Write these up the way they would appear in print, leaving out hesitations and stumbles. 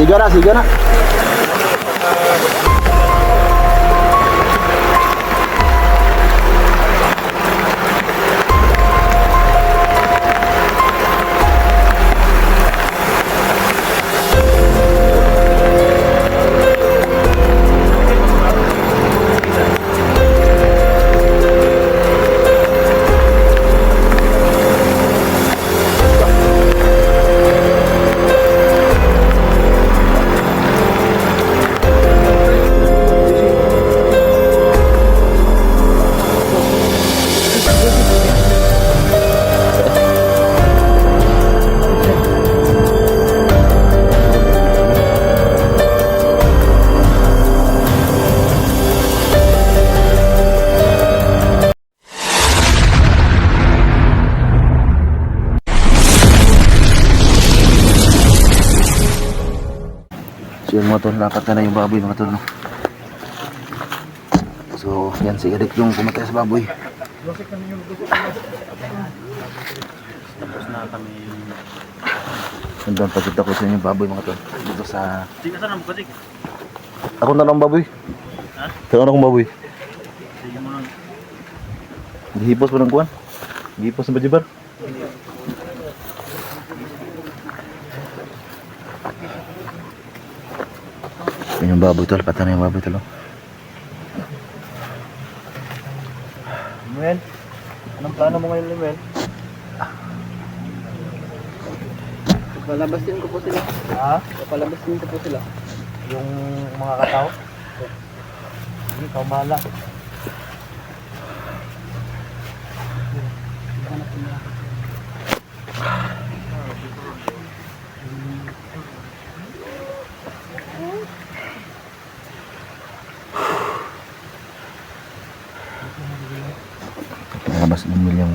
Siga na, siga na. So yung mga tol, lapat na yung baboy mga tol, no? So yan si Eric yung pumatay sa baboy. Tapos na kami. Nandun pagkita ko sa inyo baboy mga tol. Dito sa... Sige, saan ang bukatik? Ako na lang baboy. Ha? Ako na akong baboy. Sige mo lang. Gihipos pa ng kuwan. Gihipos ng bajibar. Yan yung baboy tol, pata na yung baboy tol. Limuel, anong plano mo ngayon, Limuel? Palabasin ko po sila. Ha? Palabasin ko po sila. Yung mga katao? Hindi, ikaw bahala. Mas 1 milyong.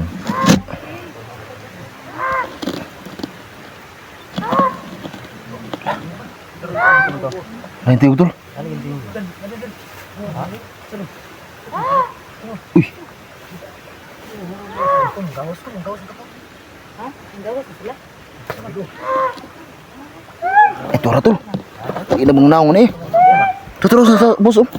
Ay, hindi ko tol. Ano yung tingin? Uy, Gawas ka po. Ha? Ang gawas sila? ito ra tol. Ang ina mong naong na eh. Tuturo sa boss oh.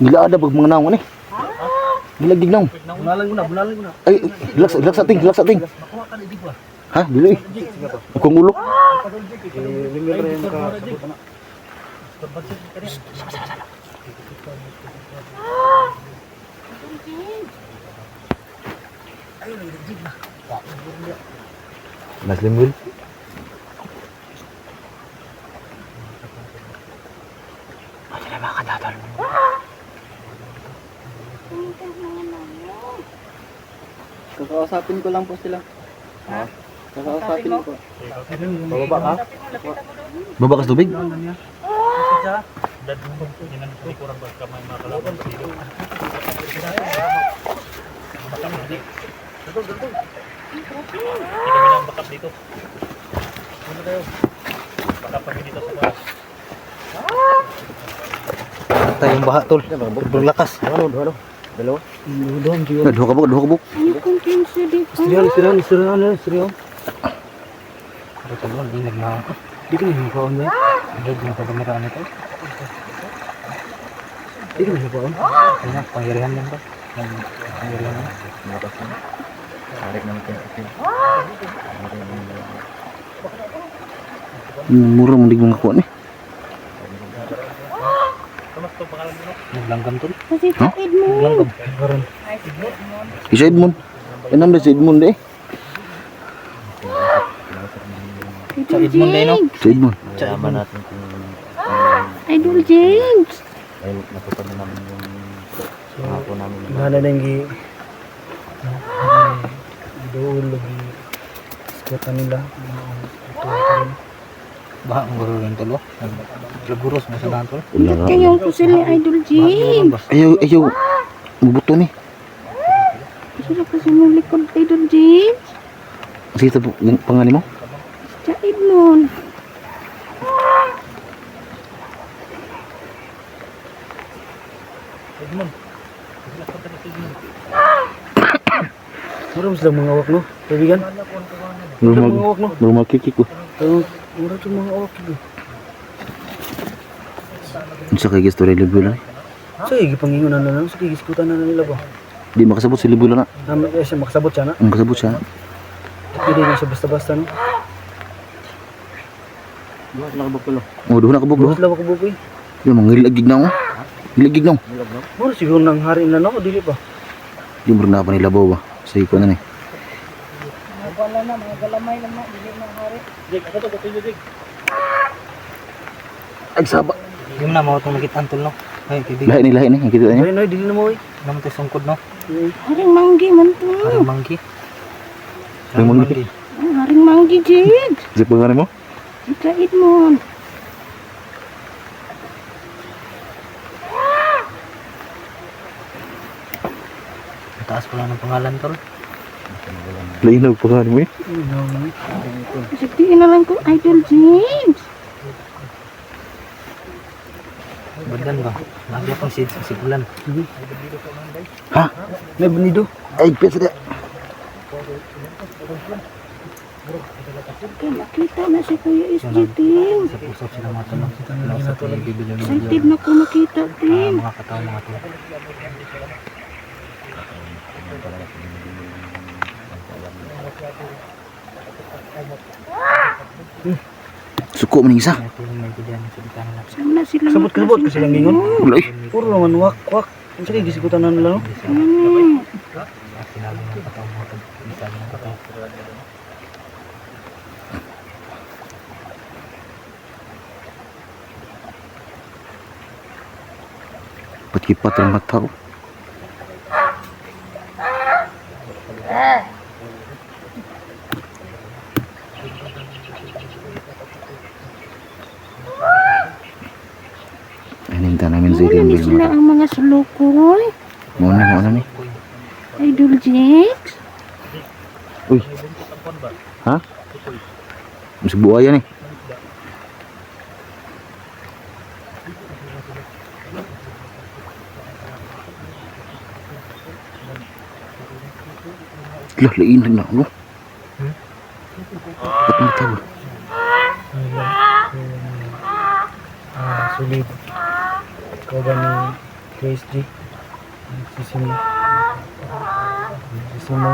Gila ada pag mga naong eh. Gilagdig naong. Bunalan ko na. Ay, hilak sa ting. Makuha ka na, di ba? Ha, dili. Ako ang ulo. Limuel rin ka. Mas limbul. Ano na mga kadadal? Kakausapin ko lang po sila. Ha? Kakausapin ko. Bababa ka? Baba ka sa tubig? Dad mo, hindi kurang ba kamay mga kalaban dito. Hindi kami lang bakap dito. Ano tayo? Bakap kami dito sa balas. Tayong baha tol. Berlakas. Ano? Dalawa? Dua kabuk. Ano kung pinso dito? Serius. Ada calon ini na. Di kan ni kawan ba? Ada di pagkameraan ito. Di kan ni kawan. Kaya pangyarihan lang ba? Pangyarihan lang. Tarik natin. Murah mending mga kuha ni. Kamusta pangalan mo? Naglanggam tol. Kasi kapit mo. Naglanggam. Karon. Isa Edmond. Enam dah si Edmond deh. Sa Edmond din no? Si Edmond. Malaman natin kung Idol James. Ay, naputan na namin yung hapon namin. Gana nang gi doon lagi skota nila. Baha ang guro rin tolo. Laguros mo sa dahan tolo. Kayo ko sila Idol James. Ayaw. Mabuto ni. Sila kasi mo likod Idol James. Sige ito yung pangalan mo? Sa Edmond. Meron silang mga awak, no? Kaibigan? Meron mga awak, no? Normal kikik ko. Meron silang mga awak, no? Unsa kay story libo lang. Sige, pangingunan na lang. Sige, giskutan na nila ba? Di makasabot si libo lang na. Siya makasabot siya na. Ang kasabot siya. Hindi na siya basta-basta, no? Duha na kabog pala. Oh, duha na kabog. Buhat lang ako bukoy. Di mangilagig na oh. Hilagig na. Mura siguro nang hari na no, dili pa. Di mo na pa nila bawa. Sa iko na ni. Wala na, mga galamay lang na. Dili na hari. Jig, ako to, patuloy, Jig. Ay saba. Yung na, mga itong nakitantol, no? Ay, kaibigan. Lahi ni. Ang kita niya. Ay, no, dili na mo, eh. Naman tayo sungkod, no? Haring manggi man to. Haring mangki. Haring mangki. Haring manggi, Jig. Sa pangalan mo? Sa Edmond. Taas pala ng pangalan, tol. Lain na pangalan mo eh. Sabihin na lang ko, Idol James. Badan ba? Lagi akong sigulan. Ha? May bunido. Ay, pesa dia. Nakita na si Kuya SG, Tim. Sa pusap sila mga tol. Sa tuloy, bibili ng Excited na ko makita, Tim. mga katao, mga tol. Suko man isa. May tulong may bidyan sa bitahan na. Sana sila Sabot kalbot kasi lang gingon. Wala eh. Puro naman wak-wak. Ang sige, gisikutan na nila, no? Hmm. Sinabi ng katao, mga tol. Isa ng katao. Ba't kipat ang mga tao? Aninta namin sa Muna ilang ni bil sila mga. ang mga sulukoy. Mauna ni. Idol James. Uy. Ha? Mas buaya nih. Lah, lain na ako. Ba't mo tayo? Sulit. Ikaw ba ni KSG? Sisimo. Sisimo,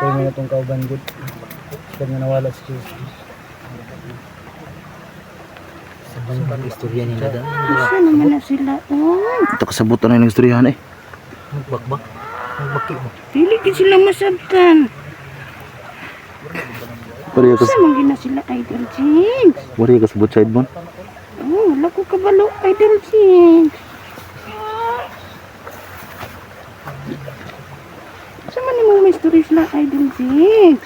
pwede mo na itong kauban good. Pwede nga nawala si KSG. Sa bang istorya nila dahil? Isa naman na sila. Oh. Ito kasabutan na yung istoryahan eh. Magbakbak? Magbaki mo? Dili ka sila masabtan. Wala ka Isa man gina sila Idol James. wala ka sabot sa Edmond. Oh, wala ko kabalo Idol James. Sama ni mo may story sila Idol James.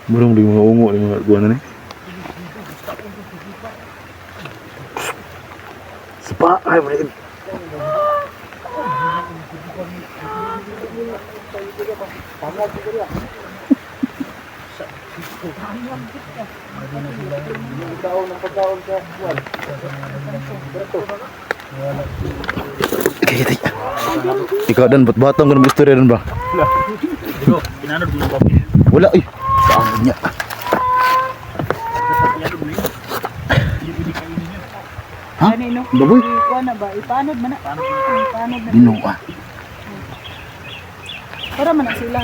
Murang di mga ungo di mga guana ni. Sapa ay mo. Kaya ikaw dan batang kan istorya dan ba? Wala eh. Saan niya? Ha? Baboy? Kuha na ba? Ipanod man na. Ipanod na. Binuwa. Para man na sila.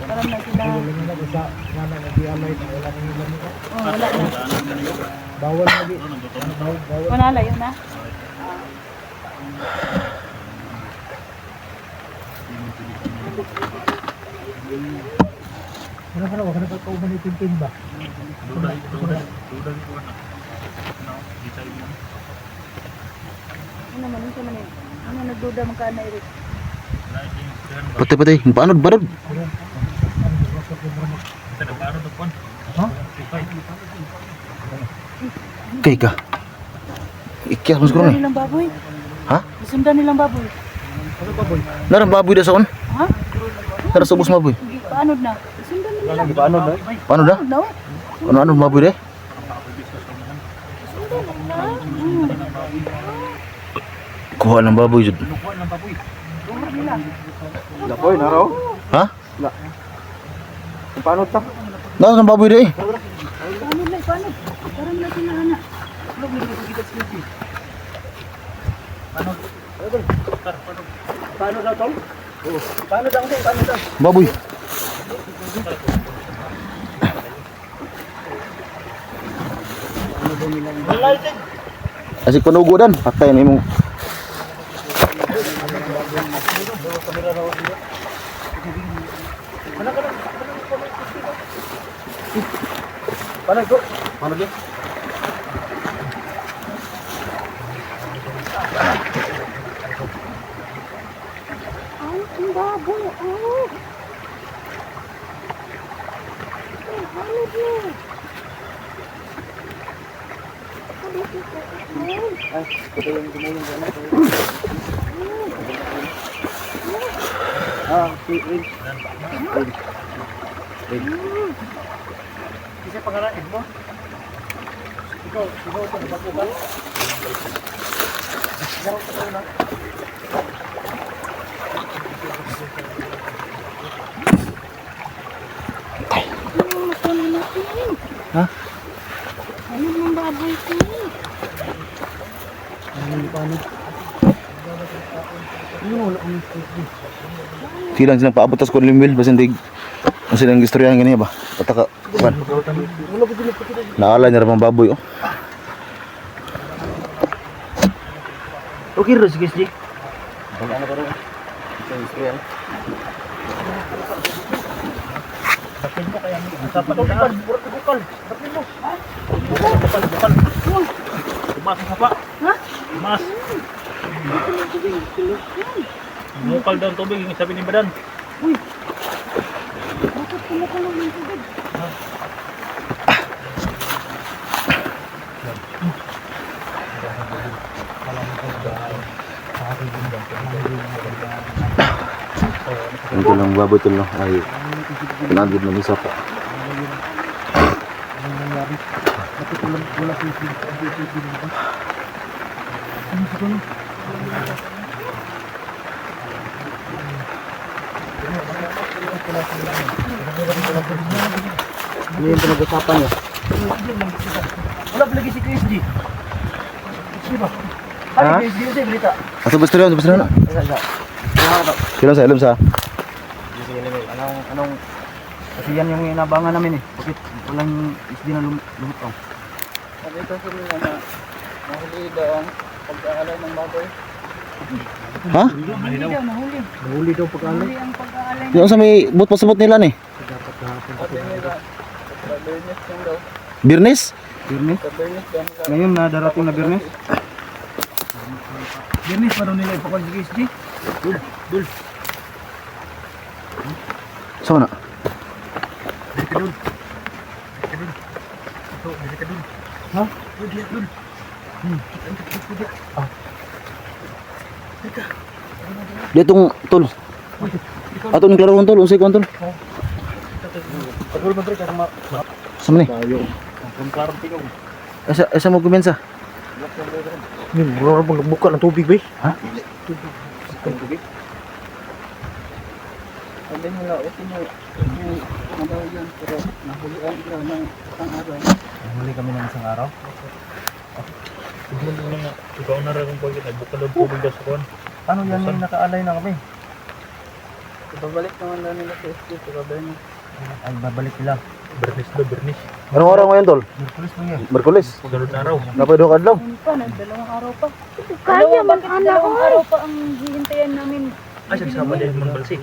Para man na sila. Oh, wala na. Bawal na di. Wala na yun na. Ano ka na? Wala ka kauban ni Tintin ba? Ano man yun sa man eh. Ano nagduda man ka na Eric? Patay. Paano barod? Kay ka. Ikyas mas ko Sundan ni. nilang baboy. Ha? Sundan nilang baboy. Narang baboy da sa on. Ha? Nara sa bus maboy. Paanod na. Paano na? Paano na? No? Ano maboy deh? Kuha ng baboy jud. Dapoy na raw. Ha? Paano ta? Nasa ng baboy deh? Paano na, paano? Parang na sila anak. Paano daw tol? Paano daw tol? Paano daw? Baboy. Asik penugo dan patay na imong. Paano ko? Paano di? Ay, ang baboy. Oh. Ay, halid mo. Ay, ito yung gumulong gana. Si Ed. Isa pangalan Ed mo? Ikaw ito nagbakukan? Ikaw ito na. Ha? Ano ng baboy ko? Silang paabot tas kun limbil basin dig. Ang silang istoryahan gani ba? Pataka kan. Naala niya ra pang baboy oh. Okay ro sige sige. Wala na paro. Sa Israel. Bakit mo kaya ni? Dapat bukal, bukal. Bakit mo? Bukal. Tumas sa pa. Ha? Tumas. Bukal daw ang tubig, yung sabi ni Badan. Uy! Bakit kumukulong ng tubig? Ito lang baboy ito lang ay pinagid ng isa pa. Ano yung pinag-usapan niyo? Wala pa lagi si Chris G. Diba? Ha? Chris G kasi balita. Ato ba istorya na? Sila sa ilom sa. Anong kasi yan yung inabangan namin eh. Bakit walang isdi na lumutong? Sabi ko sa nila na nahuli daw ang pag-aalay ng baboy. Ha? Nahuli daw, nahuli. Nahuli daw pag-aalay. Nahuli ang pag-aalay. Yung sa may but pasabot nila ni. Sabi nila, sa Bernes lang daw. Birnis? Bernes? Sa Bernes lang. Ngayon na darating na Bernes. Bernes pa daw nila ipakal si KSG. Dul. Sa mana? Dul. Ha? Dul. Ditong tol. Ato ni klaro tol, unsay kon tol? Pagul menteri karena Sa man ni? tayo. Kung klaro tingog. Asa mo kumensa? Ni mura bang buka ng tubig ba? Ha? Tubig. Sabi nila, okay na nadaw yan, pero nahulian sila ng isang araw. Nahuli kami ng isang araw? Ikaw na rin kung pwede nagbuka ng tubig daw sa kuwan. Ano yan yung nakaalay na kami? Ibabalik naman lang nila sa SQ, sabi na. Ay, babalik sila. Bernis daw, bernis. Anong araw ngayon tol? Merkulis mo yan. Merkulis. Sunod na araw. Napay do kadlaw. Ano pa, dalawang araw pa. Kaya man anak Dalawang araw pa ang hihintayan namin. Ay, sama din man balsi.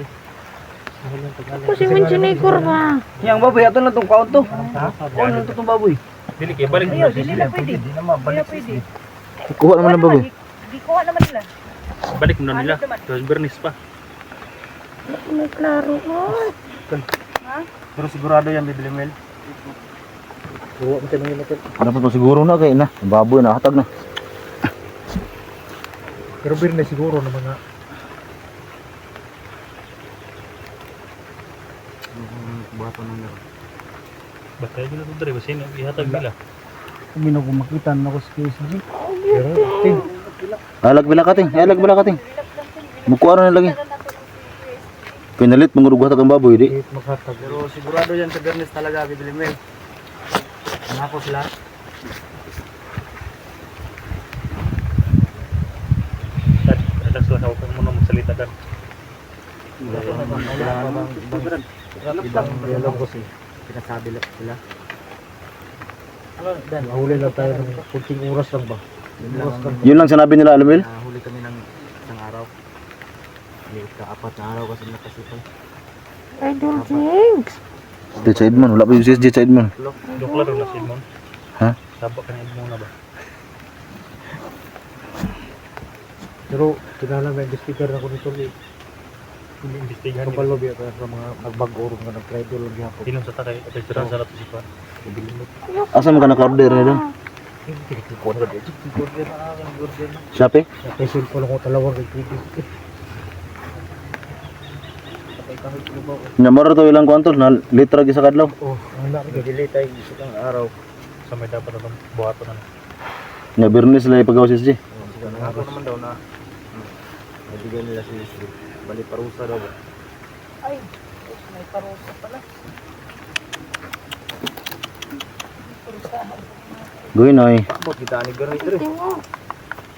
Kasi manchinikur ba? Yang baboy, ato na itong kaon to. Kaon na itong baboy. Dili kay balik Ayaw, na dili na pwede. Hindi naman, balik Pwede. Kuha naman ng baboy. Di kuha naman nila. balik na nila. Tapos bernis pa. May klaro ko. Pero sigurado yan, bibili Mel. Dapat mo siguro na kay na. Ang baboy na hatag na. Pero bernis siguro na mga buhaton ng laro. Ba't tayo nila ito ba sino? Ihatag nila. Kung ko makita na ako sa KSG. Pero, ting. Alag bila kating. Mukuha na lagi. Pinalit mangurugwa ta kang baboy di. Makatag. Pero sigurado yan sa Bernes talaga, bibili mo. Nako sila. Atas lang ako kung muna magsalita dan. Dialog ko si pinasabi lang sila. Nahuli lang tayo ng kunting oras lang ba? Oras lang ba? Yun lang sinabi nila, alam mo yun? Nahuli kami ng isang araw. Hindi, ka-4 na araw kasi nakasipay. Idol Jinx. Di sa Edmond, wala pa yung CSG sa Edmond. Dukla rin na si Edmond. Ha? Sabak ka na Edmond na ba? Pero kinalang may investigar ako nito. Hindi imbestigahan nila. Kapalo biya sa mga nagbag-orong ka nag-tribal lang yapon. Hilong sa takay. At ay sa lato si Kwan. Asa mo ka naka-order na doon? Shopee? Pesil pa lang ko talawang kay TV. Nyamara to ilang kwantos na litra gi sa kadlaw. Oh, anak ko dili tayo isang araw. Sa may dapat na itong buhato na. Nya Bernes la ipagaw CSG. Ako naman daw na nabigyan nila si Istri. Bali parusa daw ba? May parusa pala. Goy na eh. Bakit kita ni Garnit rin?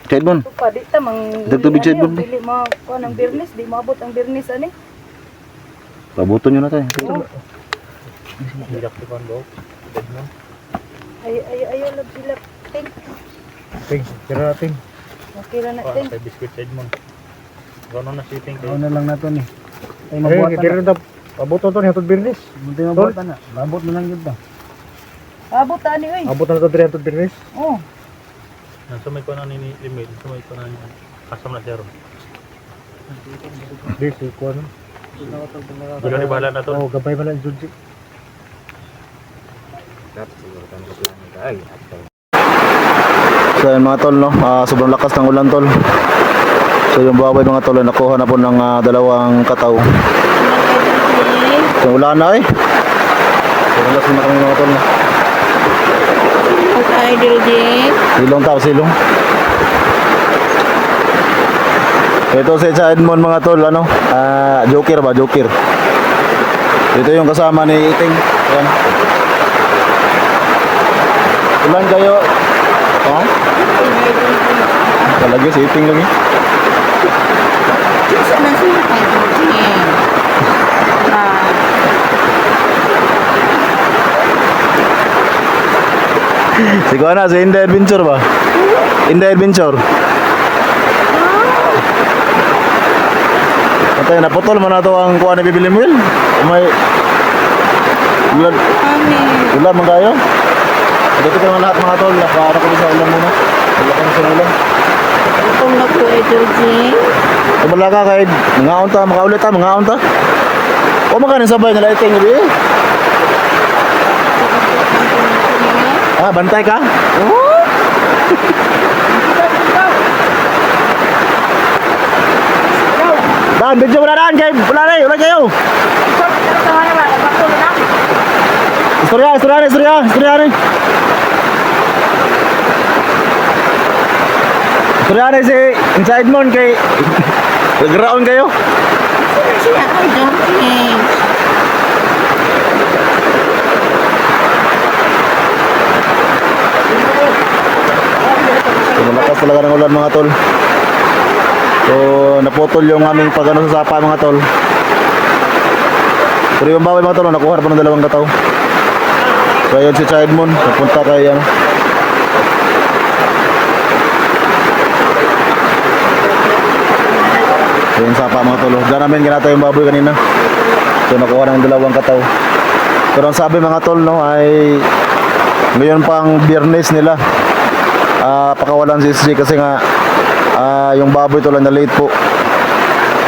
Sa Edmond. Ito pa, di ta mang... Dagtubig sa Edmond. Dili mo kuha ng Bernes, di maabot ang Bernes ani. Pabuton nyo na tayo. Hirap si Kwan daw. Edmond. Ayaw lab sila. Ting. Ting, tira ting. Okay lang na Kwan, ting. sa biscuit sa Edmond. Gano'n na sitting kayo. Ano na lang nato ni. Ay mabuhat na. Pabuto to ni hatod Bernes. Munti mabuhat na. Labot na lang yun ba? Abot ani oy. Abot na to diri hatod Bernes. Oh. Sa may kuwan na ni Limil. Sa may kuwan na ni Kasam na siya ron. Di si kuan. Wala ni bahala na to. Oh, gabay man ang Juji. So yun mga tol, no? Sobrang lakas ng ulan tol. So yung buhabay mga tol ay nakuha na po ng dalawang kataw. So ulan na eh. So relax na kami mga tol. No? Idol Jinx. Silong tao, silong. Ito sa Edmond mga tol, ano? Joker ba? Joker. Ito yung kasama ni Iting. Ayan. Ulan kayo. Ha? Talaga si Iting lagi. Sana sila Idol Jinx. Si Kuana, si Inday Adventure ba? Inday Adventure. Patay, naputol man na ito ang kuha ni Bibilim Will. May... Ulan. Ulan man kayo. Dito ka naman lahat mga tol. Para ko sa ulan muna. Wala ka na sa ulan. Kung na po Idol Jinx. Wala ka kahit mangaon ta, makaulit ta, mangaon ta. O makanin sabay nila Iting gabi eh. Bantay ka? Oh! Dan, video mo na daan kayo. Wala kayo. Istorya ni. Istorya ni si Inside Mon kay nagraon kayo. Siya Idol Jinx. So, malakas talaga ng ulan mga tol. So naputol yung aming pagano sa sapa mga tol. Pero yung bawal mga tol, nakuha na pa ng dalawang kataw. So ayun si Childmon, napunta kay ano. So yung sapa mga tol, dyan namin ginata yung baboy kanina. So nakuha ng dalawang kataw. Pero ang sabi mga tol no ay ngayon pang Biyernes nila pakawalan si SG kasi nga yung baboy tol na late po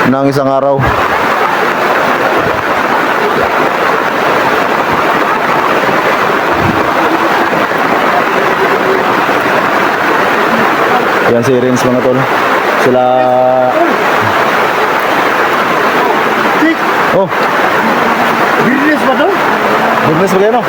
ng isang araw. Yan si Rins mga tol. Sila oh Bernes ba to? Business ba kayo, no?